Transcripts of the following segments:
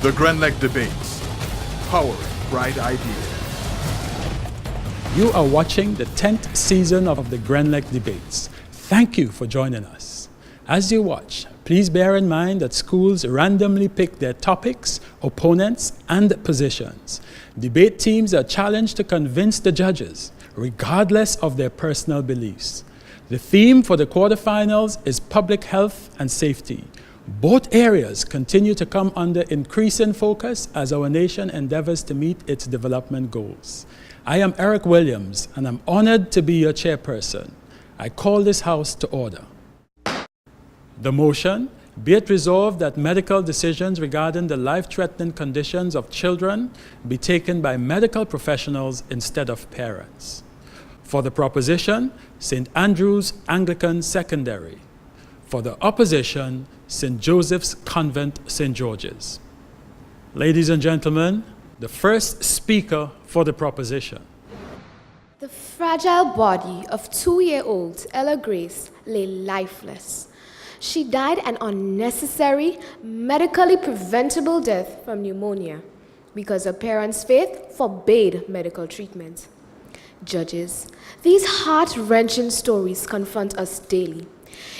The Grenlec Debates, powering bright ideas. You are watching the 10th season of the Grenlec Debates. Thank you for joining us. As you watch, please bear in mind that schools randomly pick their topics, opponents, and positions. Debate teams are challenged to convince the judges, regardless of their personal beliefs. The theme for the quarterfinals is public health and safety. Both areas continue to come under increasing focus as our nation endeavors to meet its development goals. I am Eric Williams, and I'm honored to be your chairperson. I call this House to order. The motion, be it resolved that medical decisions regarding the life-threatening conditions of children be taken by medical professionals instead of parents. For the proposition, St. Andrew's Anglican Secondary. For the opposition, St. Joseph's Convent, St. George's. Ladies and gentlemen, the first speaker for the proposition. The fragile body of 2-year-old Ella Grace lay lifeless. She died an unnecessary, medically preventable death from pneumonia because her parents' faith forbade medical treatment. Judges, these heart-wrenching stories confront us daily.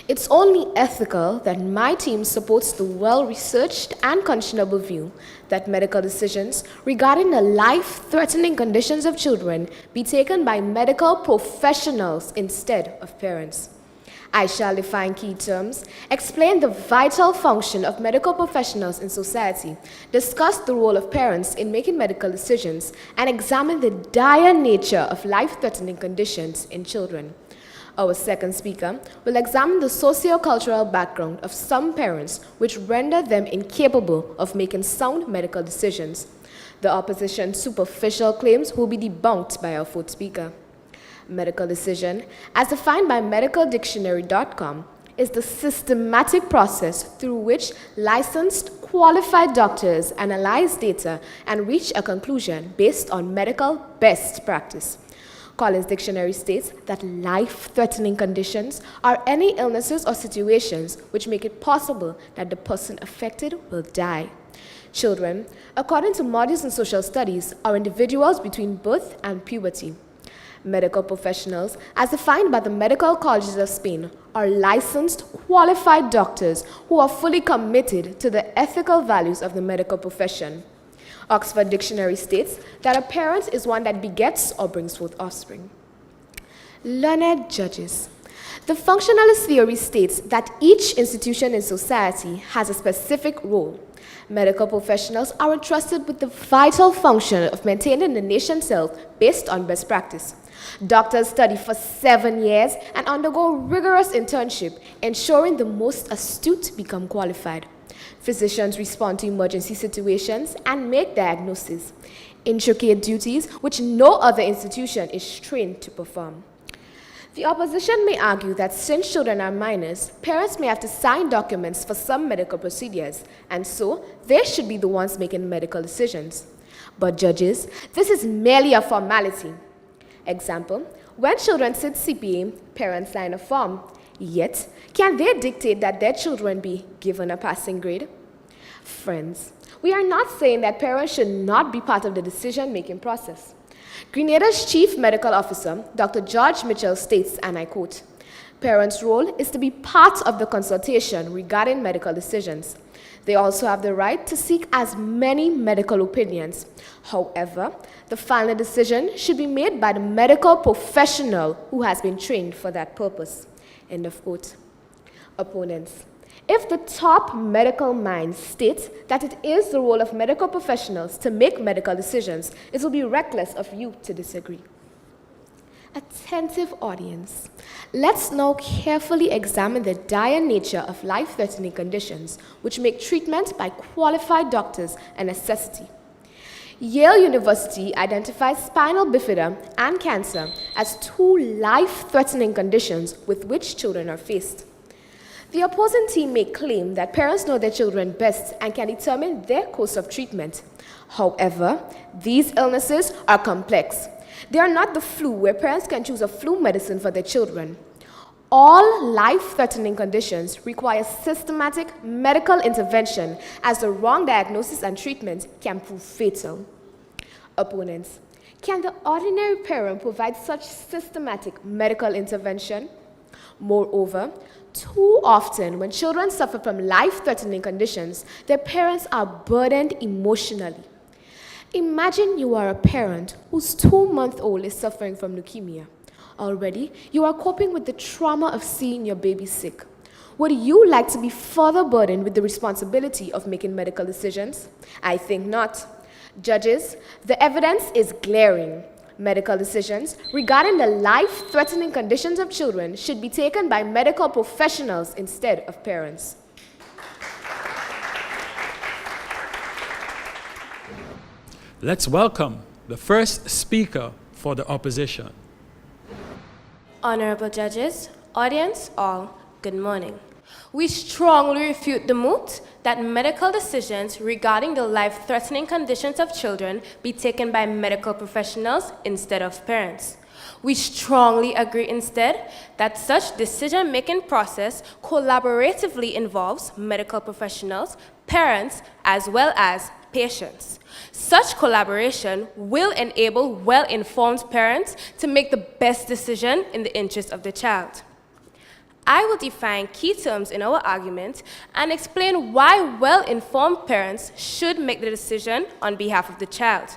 It's only ethical that my team supports the well-researched and conscionable view that medical decisions regarding the life-threatening conditions of children be taken by medical professionals instead of parents. I shall define key terms, explain the vital function of medical professionals in society, discuss the role of parents in making medical decisions, and examine the dire nature of life-threatening conditions in children. Our second speaker will examine the socio-cultural background of some parents which render them incapable of making sound medical decisions. The opposition's superficial claims will be debunked by our fourth speaker. Medical decision, as defined by medicaldictionary.com, is the systematic process through which licensed, qualified doctors analyze data and reach a conclusion based on medical best practice. Collins Dictionary states that life-threatening conditions are any illnesses or situations which make it possible that the person affected will die. Children, according to modules in social studies, are individuals between birth and puberty. Medical professionals, as defined by the Medical Colleges of Spain, are licensed, qualified doctors who are fully committed to the ethical values of the medical profession. Oxford Dictionary states that a parent is one that begets or brings forth offspring. Learned judges. The functionalist theory states that each institution in society has a specific role. Medical professionals are entrusted with the vital function of maintaining the nation's health based on best practice. Doctors study for 7 years and undergo rigorous internship, ensuring the most astute become qualified. Physicians respond to emergency situations and make diagnoses, intricate duties which no other institution is trained to perform. The opposition may argue that since children are minors, parents may have to sign documents for some medical procedures, and so they should be the ones making medical decisions. But judges, this is merely a formality. Example, when children sit CPA, parents sign a form. Yet, can they dictate that their children be given a passing grade? Friends, we are not saying that parents should not be part of the decision-making process. Grenada's Chief Medical Officer, Dr. George Mitchell, states, and I quote, "Parents' role is to be part of the consultation regarding medical decisions. They also have the right to seek as many medical opinions. However, the final decision should be made by the medical professional who has been trained for that purpose." End of quote. Opponents. If the top medical minds state that it is the role of medical professionals to make medical decisions, it will be reckless of you to disagree. Attentive audience, let's now carefully examine the dire nature of life-threatening conditions which make treatment by qualified doctors a necessity. Yale University identifies spinal bifida and cancer as 2 life-threatening conditions with which children are faced. The opposing team may claim that parents know their children best and can determine their course of treatment. However, these illnesses are complex. They are not the flu, where parents can choose a flu medicine for their children. All life-threatening conditions require systematic medical intervention, as the wrong diagnosis and treatment can prove fatal. Opponents: can the ordinary parent provide such systematic medical intervention? Moreover, too often when children suffer from life-threatening conditions, their parents are burdened emotionally. Imagine you are a parent whose 2-month-old is suffering from leukemia. Already, you are coping with the trauma of seeing your baby sick. Would you like to be further burdened with the responsibility of making medical decisions? I think not. Judges, the evidence is glaring. Medical decisions regarding the life-threatening conditions of children should be taken by medical professionals instead of parents. Let's welcome the first speaker for the opposition. Honorable judges, audience, all, good morning. We strongly refute the moot that medical decisions regarding the life-threatening conditions of children be taken by medical professionals instead of parents. We strongly agree instead that such decision-making process collaboratively involves medical professionals, parents, as well as patients. Such collaboration will enable well-informed parents to make the best decision in the interest of the child. I will define key terms in our argument and explain why well-informed parents should make the decision on behalf of the child.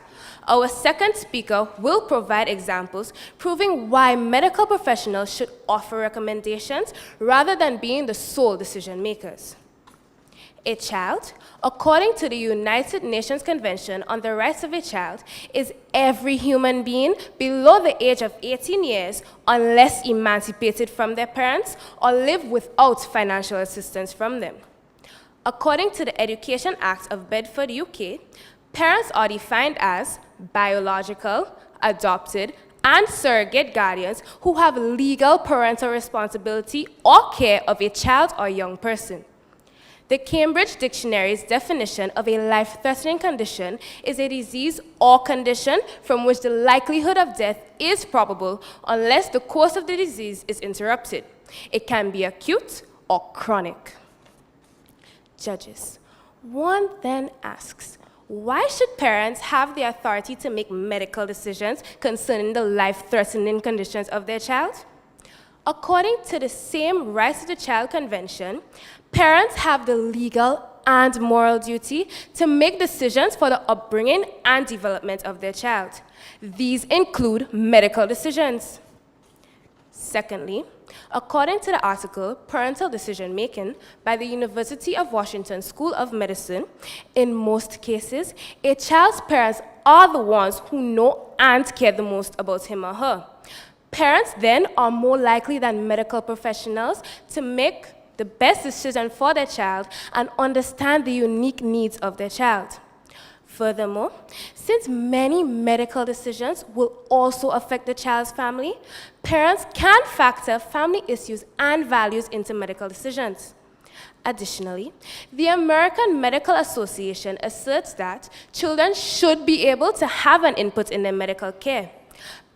Our second speaker will provide examples proving why medical professionals should offer recommendations rather than being the sole decision makers. A child, according to the United Nations Convention on the Rights of a Child, is every human being below the age of 18 years unless emancipated from their parents or live without financial assistance from them. According to the Education Act of Bedford, UK, parents are defined as biological, adopted, and surrogate guardians who have legal parental responsibility or care of a child or young person. The Cambridge Dictionary's definition of a life-threatening condition is a disease or condition from which the likelihood of death is probable unless the course of the disease is interrupted. It can be acute or chronic. Judges, one then asks, why should parents have the authority to make medical decisions concerning the life-threatening conditions of their child? According to the same Rights of the Child Convention, parents have the legal and moral duty to make decisions for the upbringing and development of their child. These include medical decisions. Secondly, according to the article Parental Decision Making by the University of Washington School of Medicine, in most cases, a child's parents are the ones who know and care the most about him or her. Parents then are more likely than medical professionals to make the best decision for their child and understand the unique needs of their child. Furthermore, since many medical decisions will also affect the child's family, parents can factor family issues and values into medical decisions. Additionally, the American Medical Association asserts that children should be able to have an input in their medical care.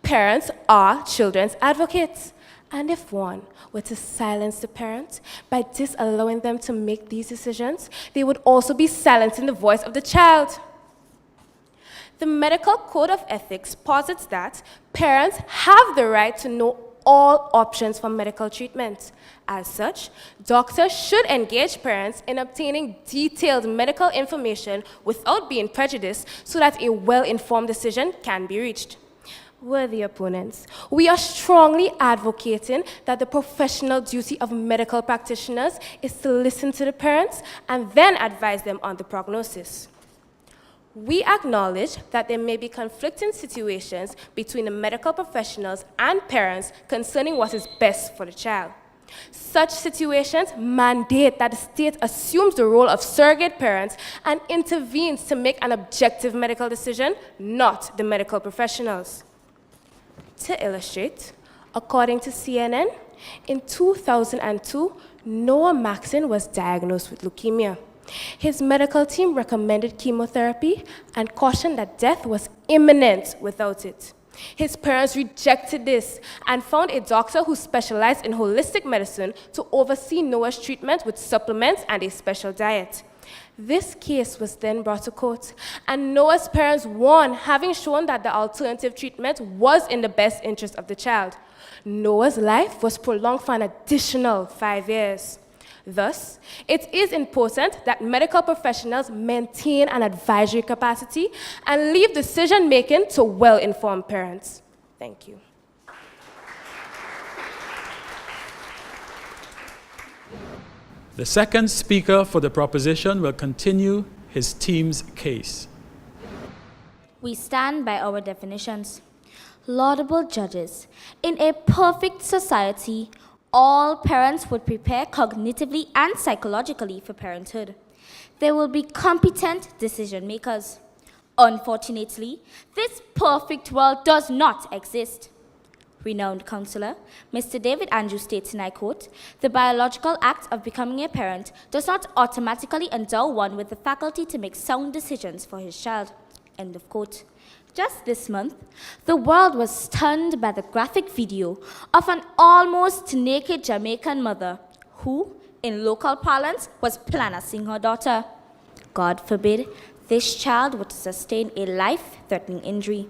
Parents are children's advocates, and if one were to silence the parent by disallowing them to make these decisions, they would also be silencing the voice of the child. The Medical Code of Ethics posits that parents have the right to know all options for medical treatment. As such, doctors should engage parents in obtaining detailed medical information without being prejudiced so that a well-informed decision can be reached. Worthy opponents, we are strongly advocating that the professional duty of medical practitioners is to listen to the parents and then advise them on the prognosis. We acknowledge that there may be conflicting situations between the medical professionals and parents concerning what is best for the child. Such situations mandate that the state assumes the role of surrogate parents and intervenes to make an objective medical decision, not the medical professionals. To illustrate, according to CNN, in 2002, Noah Maxon was diagnosed with leukemia. His medical team recommended chemotherapy and cautioned that death was imminent without it. His parents rejected this and found a doctor who specialized in holistic medicine to oversee Noah's treatment with supplements and a special diet. This case was then brought to court, and Noah's parents won, having shown that the alternative treatment was in the best interest of the child. Noah's life was prolonged for an additional 5 years. Thus, it is important that medical professionals maintain an advisory capacity and leave decision-making to well-informed parents. Thank you. The second speaker for the proposition will continue his team's case. We stand by our definitions. Laudable judges, in a perfect society, all parents would prepare cognitively and psychologically for parenthood. They will be competent decision makers. Unfortunately, this perfect world does not exist. Renowned counselor, Mr. David Andrews states, and I quote, "The biological act of becoming a parent does not automatically endow one with the faculty to make sound decisions for his child." End of quote. Just this month, the world was stunned by the graphic video of an almost naked Jamaican mother who, in local parlance, was planasing her daughter. God forbid this child were to sustain a life-threatening injury.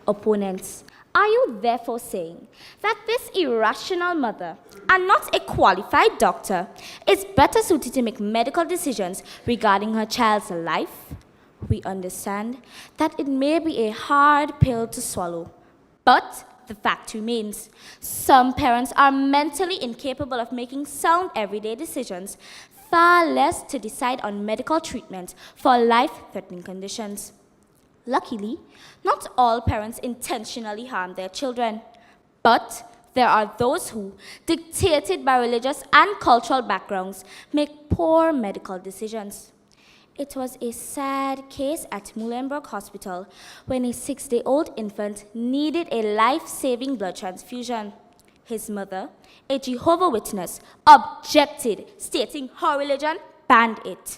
Opponents, are you therefore saying that this irrational mother, and not a qualified doctor, is better suited to make medical decisions regarding her child's life? We understand that it may be a hard pill to swallow, but the fact remains, some parents are mentally incapable of making sound everyday decisions, far less to decide on medical treatment for life-threatening conditions. Luckily, not all parents intentionally harm their children, but there are those who, dictated by religious and cultural backgrounds, make poor medical decisions. It was a sad case at Muhlenberg Hospital when a 6-day-old infant needed a life-saving blood transfusion. His mother, a Jehovah's Witness, objected, stating her religion banned it.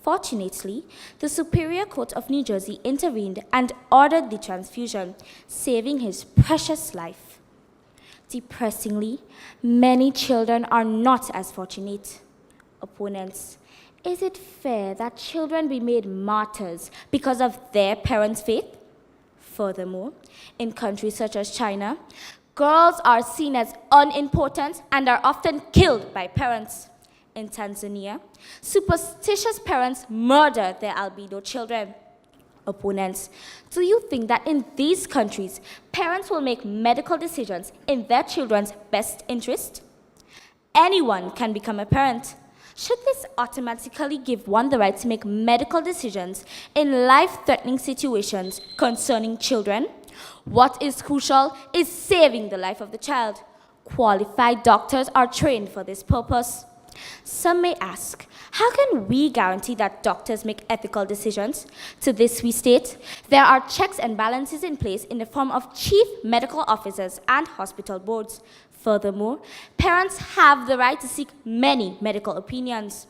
Fortunately, the Superior Court of New Jersey intervened and ordered the transfusion, saving his precious life. Depressingly, many children are not as fortunate. Opponents, is it fair that children be made martyrs because of their parents' faith? Furthermore, in countries such as China, girls are seen as unimportant and are often killed by parents. In Tanzania, superstitious parents murder their albino children. Opponents, do you think that in these countries, parents will make medical decisions in their children's best interest? Anyone can become a parent. Should this automatically give one the right to make medical decisions in life-threatening situations concerning children? What is crucial is saving the life of the child. Qualified doctors are trained for this purpose. Some may ask, how can we guarantee that doctors make ethical decisions? To this we state, there are checks and balances in place in the form of chief medical officers and hospital boards. Furthermore, parents have the right to seek many medical opinions.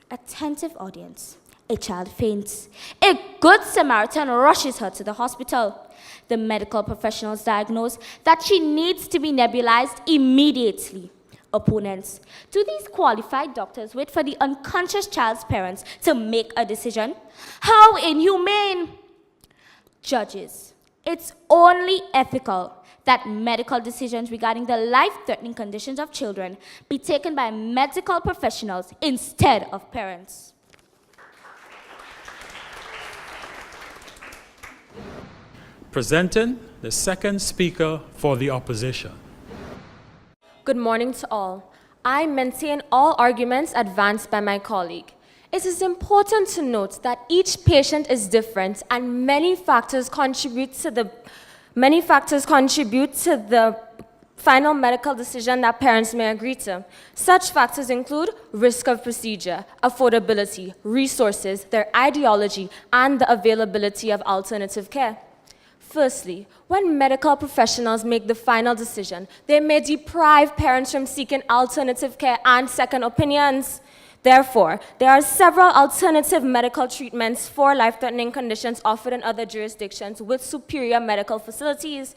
Attentive audience. A child faints. A good Samaritan rushes her to the hospital. The medical professionals diagnose that she needs to be nebulized immediately. Opponents, do these qualified doctors wait for the unconscious child's parents to make a decision? How inhumane! Judges, it's only ethical that medical decisions regarding the life-threatening conditions of children be taken by medical professionals instead of parents. Presenting the second speaker for the opposition. Good morning to all. I maintain all arguments advanced by my colleague. It is important to note that each patient is different and many factors contribute to the final medical decision that parents may agree to. Such factors include risk of procedure, affordability, resources, their ideology, and the availability of alternative care. Firstly, when medical professionals make the final decision, they may deprive parents from seeking alternative care and second opinions. Therefore, there are several alternative medical treatments for life-threatening conditions offered in other jurisdictions with superior medical facilities.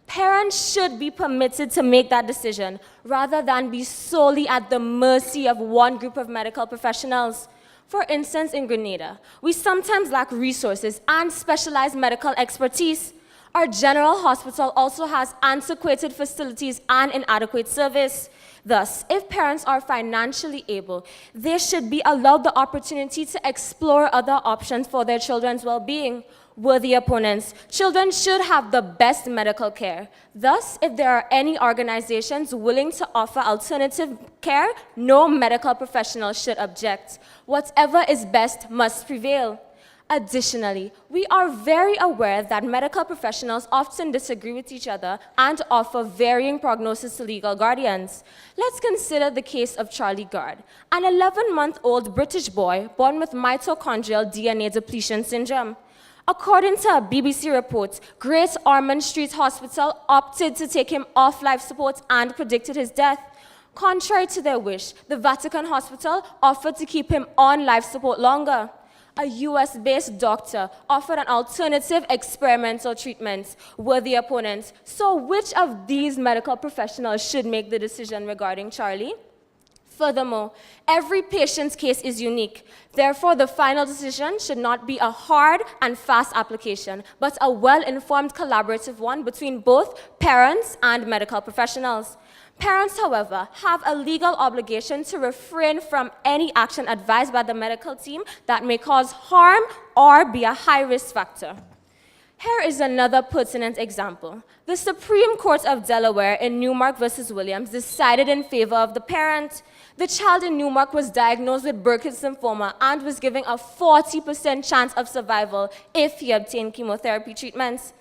Parents should be permitted to make that decision rather than be solely at the mercy of one group of medical professionals. For instance, in Grenada, we sometimes lack resources and specialized medical expertise. Our general hospital also has antiquated facilities and inadequate service. Thus, if parents are financially able, they should be allowed the opportunity to explore other options for their children's well-being. Worthy opponents, children should have the best medical care. Thus, if there are any organizations willing to offer alternative care, no medical professional should object. Whatever is best must prevail. Additionally, we are very aware that medical professionals often disagree with each other and offer varying prognosis to legal guardians. Let's consider the case of Charlie Gard, an 11-month-old British boy born with mitochondrial DNA depletion syndrome. According to a BBC report, Great Ormond Street Hospital opted to take him off life support and predicted his death. Contrary to their wish, the Vatican Hospital offered to keep him on life support longer. A US-based doctor offered an alternative experimental treatment. Worthy opponents. So which of these medical professionals should make the decision regarding Charlie? Furthermore, every patient's case is unique. Therefore, the final decision should not be a hard and fast application, but a well-informed collaborative one between both parents and medical professionals. Parents, however, have a legal obligation to refrain from any action advised by the medical team that may cause harm or be a high-risk factor. Here is another pertinent example. The Supreme Court of Delaware in Newmark v. Williams decided in favor of the parent. The child in Newmark was diagnosed with Burkitt's lymphoma and was given a 40% chance of survival if he obtained chemotherapy treatments.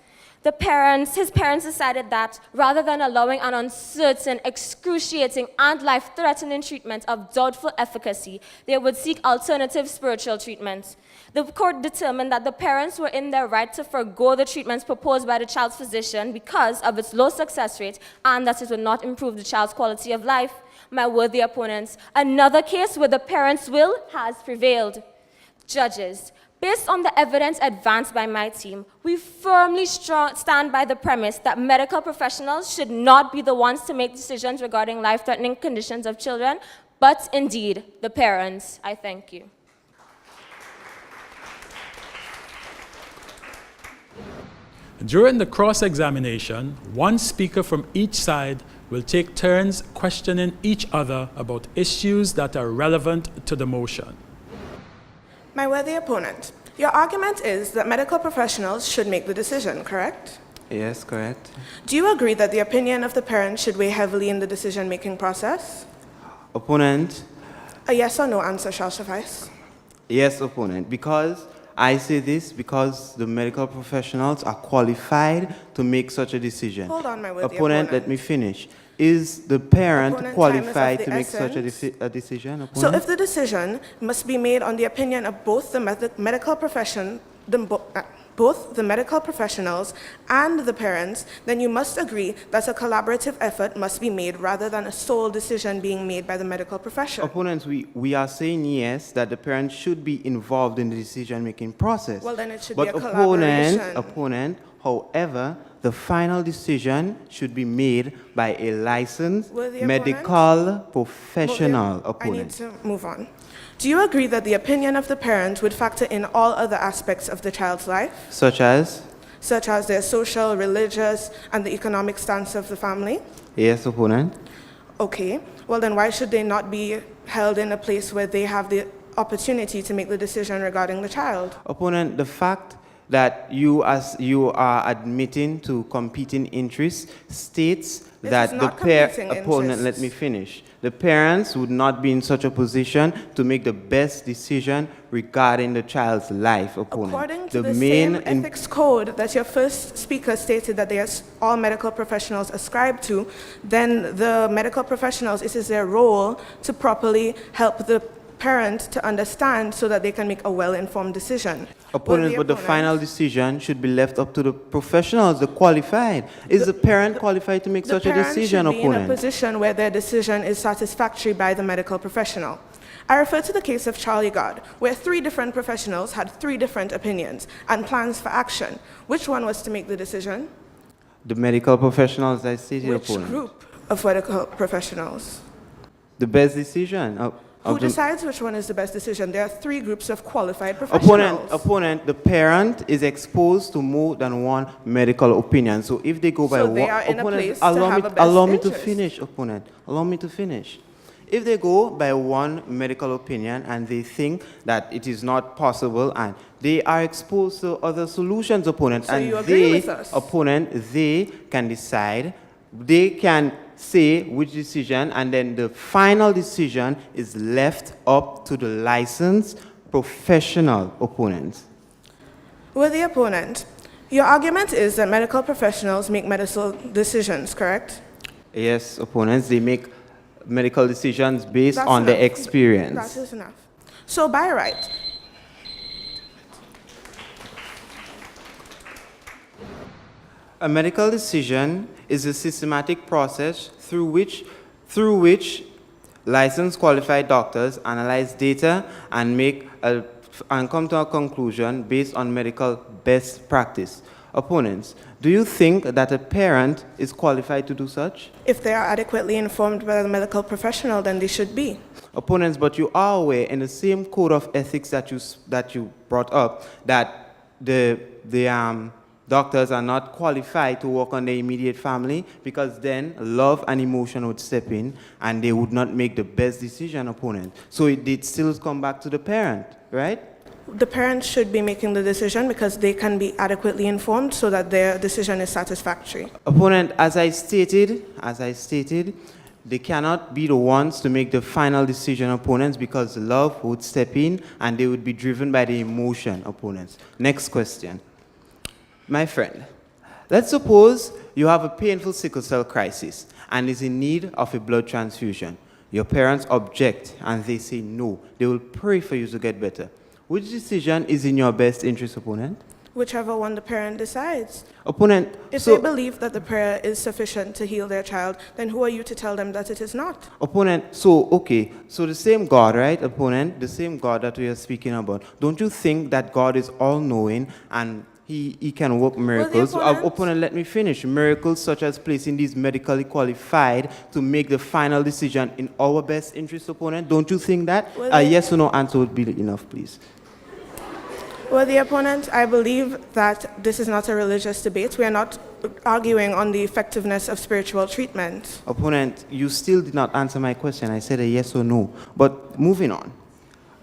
His parents decided that rather than allowing an uncertain, excruciating, and life-threatening treatment of doubtful efficacy, they would seek alternative spiritual treatments. The court determined that the parents were in their right to forego the treatments proposed by the child's physician because of its low success rate and that it would not improve the child's quality of life. My worthy opponents, another case where the parents' will has prevailed. Judges, based on the evidence advanced by my team, we firmly stand by the premise that medical professionals should not be the ones to make decisions regarding life-threatening conditions of children, but indeed the parents. I thank you. During the cross-examination, one speaker from each side will take turns questioning each other about issues that are relevant to the motion. My worthy opponent, your argument is that medical professionals should make the decision, correct? Yes, correct. Do you agree that the opinion of the parent should weigh heavily in the decision-making process? Opponent? A yes or no answer shall suffice. Yes, opponent. Because I say this because the medical professionals are qualified to make such a decision. Hold on, my worthy opponent. Let me finish. Is the parent Opponent, qualified time is to of make the such essence. a decision? Opponent? So if the decision must be made on the opinion of both the medical profession, both the medical professionals and the parents, then you must agree that a collaborative effort must be made rather than a sole decision being made by the medical profession. Opponents, we are saying yes, that the parent should be involved in the decision-making process. Well, then it should but be a collaboration. opponent, however, the final decision should be made by a licensed Worthy medical professional. I need to move on. Do you agree that the opinion of the parent would factor in all other aspects of the child's life? Such as? Such as their social, religious, and the economic stance of the family? Yes, opponent. Okay. Well, then why should they not be held in a place where they have the opportunity to make the decision regarding the child? Opponent, the fact that you are admitting to competing interests states This that is the not competing opponent, let interests. me finish. The parents would not be in such a position to make the best decision regarding the child's life, opponent. According to the same ethics code that your first speaker stated that all medical professionals ascribe to, then the medical professionals, it is their role to properly help the parent to understand so that they can make a well-informed decision. Opponent, but the final decision should be left up to the professionals, the qualified. Is the parent qualified to make such a decision, opponent? The parent should be in a opponent? position where their decision is satisfactory by the medical professional. I refer to the case of Charlie God, where 3 different professionals had 3 different opinions and plans for action. Which one was to make the decision? The medical professionals, I stated, Which opponent. group of medical professionals? The best decision of Who the decides which one is the best decision? There are 3 groups of qualified professionals. opponent, the parent is exposed to more than one medical opinion. So if they go by So one, they are in a opponent, place to have a best allow me to interest. finish, opponent. Allow me to finish. If they go by one medical opinion and they think that it is not possible and they are exposed to other solutions, opponent, So and you agree they, with us? opponent, they can decide, they can say which decision, and then the final decision is left up to the licensed professional opponent. With the opponent, your argument is that medical professionals make medical decisions, correct? Yes, opponents, they make medical decisions based That's on their enough. experience. That is enough. So by right, A medical decision is a systematic process through which licensed qualified doctors analyze data and and come to a conclusion based on medical best practice. Opponents, do you think that a parent is qualified to do such? if they are adequately informed by the medical professional, then they should be. Opponents, but you are aware in the same code of ethics that you brought up that the doctors are not qualified to work on the immediate family because then love and emotion would step in and they would not make the best decision, opponent. So it did still come back to the parent, right? The parents should be making the decision because they can be adequately informed so that their decision is satisfactory. Opponent, as I stated, they cannot be the ones to make the final decision, opponents, because love would step in and they would be driven by the emotion, opponents. Next question. My friend, let's suppose you have a painful sickle cell crisis and is in need of a blood transfusion. Your parents object and they say no. They will pray for you to get better. Which decision is in your best interest, opponent? Whichever one the parent decides. Opponent, If so, they believe that the prayer is sufficient to heal their child, then who are you to tell them that it is not? opponent, so, okay, so the same God, right, opponent, the same God that we are speaking about, don't you think that God is all-knowing and he can work miracles? Opponent, let me finish. Miracles such as placing these medically qualified to make the final decision in our best interest, opponent. Don't you think that? A yes or no answer would be enough, please. Well, the opponent, I believe that this is not a religious debate. We are not arguing on the effectiveness of spiritual treatment. Opponent, you still did not answer my question. I said a yes or no. But moving on.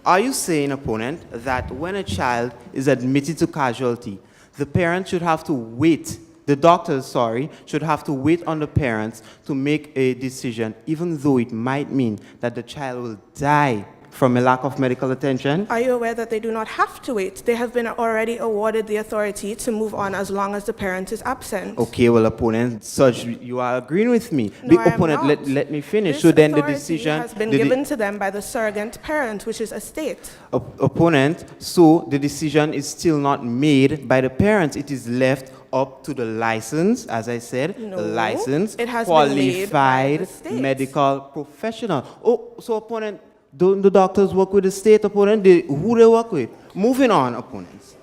Are you saying, opponent, that when a child is admitted to casualty, the parent should have to wait, the doctors, should have to wait on the parents to make a decision, even though it might mean that the child will die from a lack of medical attention? Are you aware that they do not have to wait? They have been already awarded the authority to move on as long as the parent is absent. Okay, well, opponent, such you are agreeing with me. No, I am Opponent, not. let me finish. This So then the authority decision has been given to them by the surrogate parent, which is a state. Opponent, so the decision is still not made by the parents. It is left up to the license, as I said, No, the licensed, it has been made by the qualified state. medical professional. Oh, so opponent, don't the doctors work with the state, opponent? Who they work with? Moving on, opponents.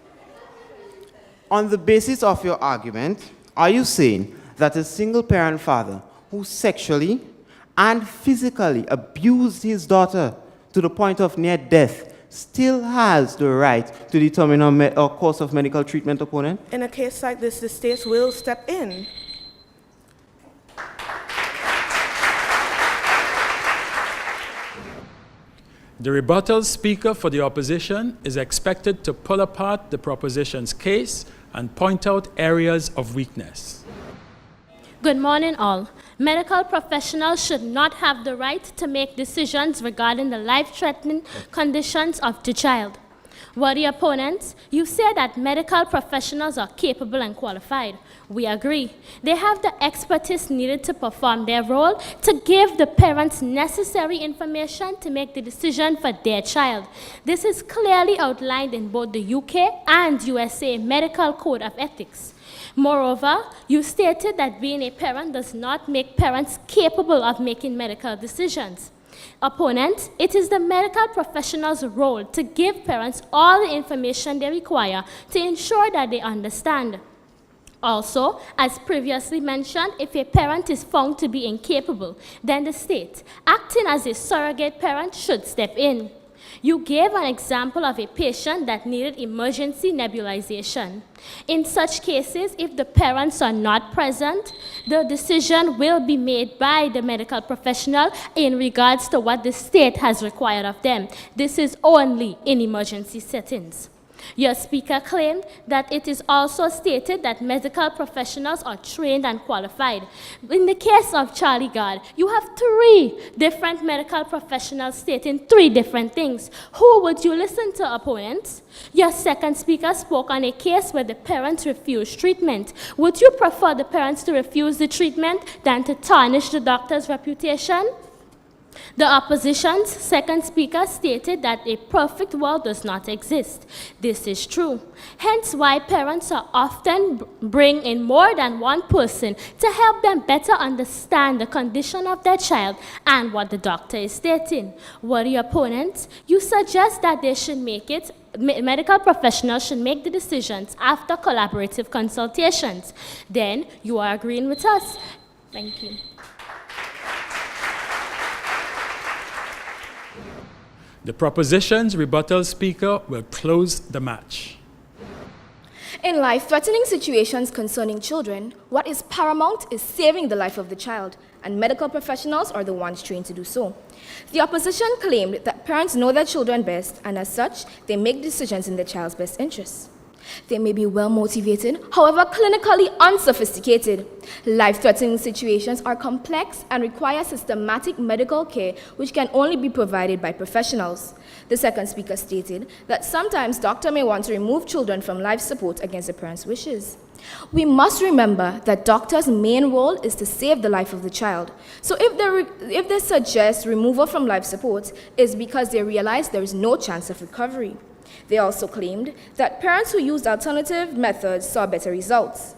On the basis of your argument, are you saying that a single parent father who sexually and physically abused his daughter to the point of near death still has the right to determine a course of medical treatment, opponent? In a case like this, the state will step in. The rebuttal speaker for the opposition is expected to pull apart the proposition's case and point out areas of weakness. Good morning, all. Medical professionals should not have the right to make decisions regarding the life-threatening conditions of the child. Worthy opponents, you say that medical professionals are capable and qualified. We agree. They have the expertise needed to perform their role to give the parents necessary information to make the decision for their child. This is clearly outlined in both the UK and USA Medical Code of Ethics. Moreover, you stated that being a parent does not make parents capable of making medical decisions. Opponents, it is the medical professional's role to give parents all the information they require to ensure that they understand. Also, as previously mentioned, if a parent is found to be incapable, then the state, acting as a surrogate parent, should step in. You gave an example of a patient that needed emergency nebulization. In such cases, if the parents are not present, the decision will be made by the medical professional in regards to what the state has required of them. This is only in emergency settings. Your speaker claimed that it is also stated that medical professionals are trained and qualified. In the case of Charlie Gard, you have 3 different medical professionals stating 3 different things. Who would you listen to, opponents? Your second speaker spoke on a case where the parents refused treatment. Would you prefer the parents to refuse the treatment than to tarnish the doctor's reputation? The opposition's second speaker stated that a perfect world does not exist. This is true. Hence why parents are often bring in more than one person to help them better understand the condition of their child and what the doctor is stating. What are your opponents? You suggest that they should medical professionals should make the decisions after collaborative consultations. Then you are agreeing with us. Thank you. The proposition's rebuttal speaker will close the match. In life-threatening situations concerning children, what is paramount is saving the life of the child, and medical professionals are the ones trained to do so. The opposition claimed that parents know their children best, and as such, they make decisions in their child's best interests. They may be well-motivated, however clinically unsophisticated. Life-threatening situations are complex and require systematic medical care which can only be provided by professionals. The second speaker stated that sometimes doctor may want to remove children from life support against the parents' wishes. We must remember that doctors' main role is to save the life of the child. So if they suggest removal from life support, it's because they realize there is no chance of recovery. They also claimed that parents who used alternative methods saw better results.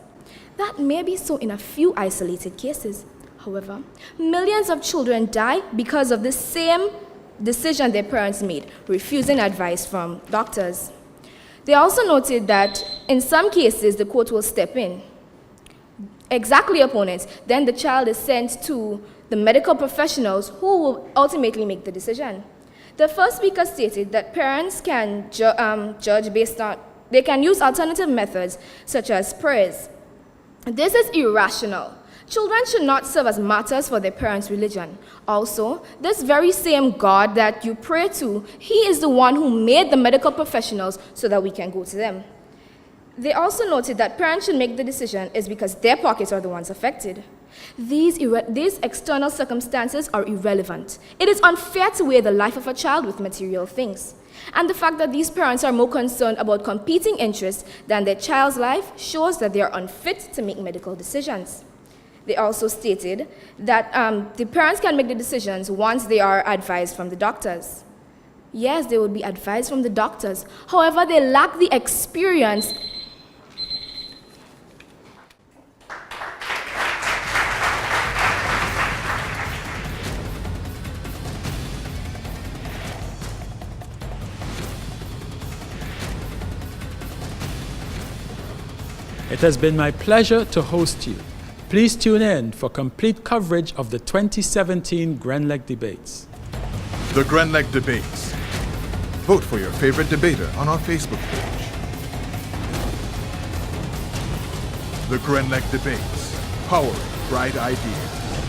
That may be so in a few isolated cases. However, millions of children die because of the same decision their parents made, refusing advice from doctors. They also noted that in some cases, the court will step in. Exactly, opponents. Then the child is sent to the medical professionals who will ultimately make the decision. The first speaker stated that parents can judge based on, they can use alternative methods such as prayers. This is irrational. Children should not serve as martyrs for their parents' religion. Also, this very same God that you pray to, he is the one who made the medical professionals so that we can go to them. They also noted that parents should make the decision is because their pockets are the ones affected. These external circumstances are irrelevant. It is unfair to weigh the life of a child with material things. And the fact that these parents are more concerned about competing interests than their child's life shows that they are unfit to make medical decisions. They also stated that the parents can make the decisions once they are advised from the doctors. Yes, they would be advised from the doctors. However, they lack the experience. It has been my pleasure to host you. Please tune in for complete coverage of the 2017 Grenlec Debates. The Grenlec Debates. Vote for your favorite debater on our Facebook page. The Grenlec Debates. Powering bright ideas.